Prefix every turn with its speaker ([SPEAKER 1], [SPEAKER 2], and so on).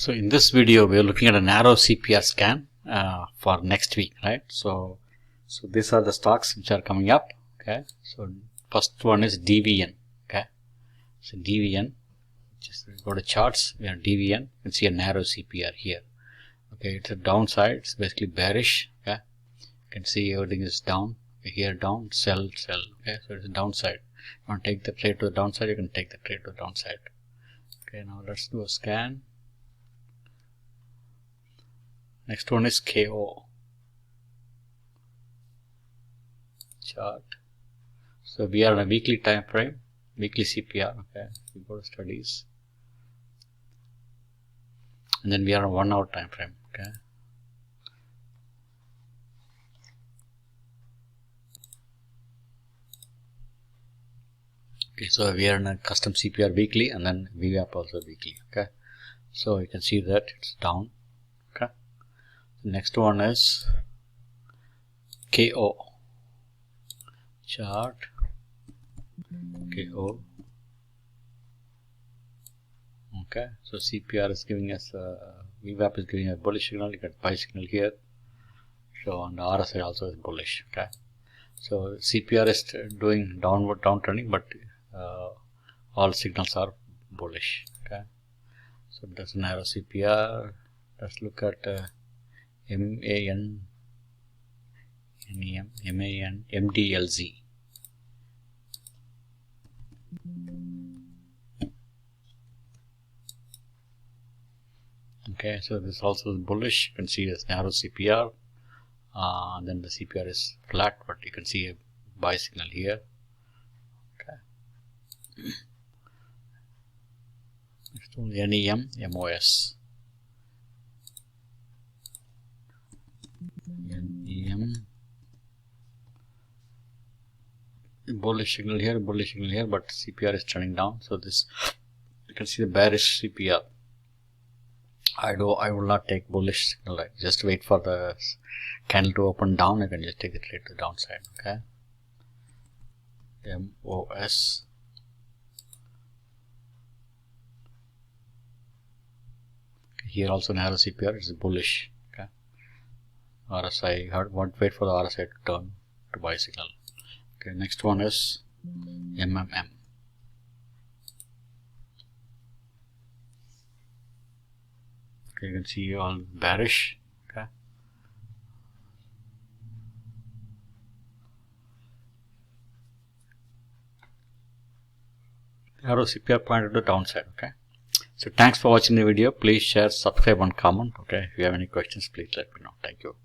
[SPEAKER 1] So in this video, we are looking at a narrow CPR scan for next week, right? So these are the stocks which are coming up. Okay. So first one is DVN. Okay. So DVN, just go to charts. We have DVN. You can see a narrow CPR here. Okay, it's a downside. It's basically bearish. Okay. You can see everything is down. Here down, sell. Okay. So it's a downside. You want to take the trade to the downside, you can take the trade to the downside. Okay. Now let's do a scan. Next one is KO chart. So we are on a weekly time frame, weekly CPR. Okay, we go to studies, and then we are on 1 hour time frame. Okay, so we are in a custom CPR weekly, and then VWAP also weekly. Okay, so you can see that it's down. Okay. The next one is KO chart. KO. Okay, so CPR is giving us VWAP is giving a bullish signal. You got buy signal here. So on the RSI also is bullish. Okay, so CPR is doing downtrending, but all signals are bullish. Okay, so that's a narrow CPR. Let's look at MDLZ. Okay, so this also is bullish. You can see this narrow CPR. Then the CPR is flat, but you can see a buy signal here. Okay. Next one, NEM MOS. NEM, bullish signal here, but CPR is turning down. So this, you can see the bearish CPR. I will not take bullish signal. Right? Just wait for the candle to open down. I can just take the trade to the downside. Okay. MOS. Here also narrow CPR is bullish. Okay. RSI, wait for the RSI to turn to buy signal. Okay. Next one is MMM. Okay, you can see all bearish. Okay. Narrow CPR pointed to the downside. Okay. So thanks for watching the video. Please share, subscribe, and comment. Okay. If you have any questions, please let me know. Thank you.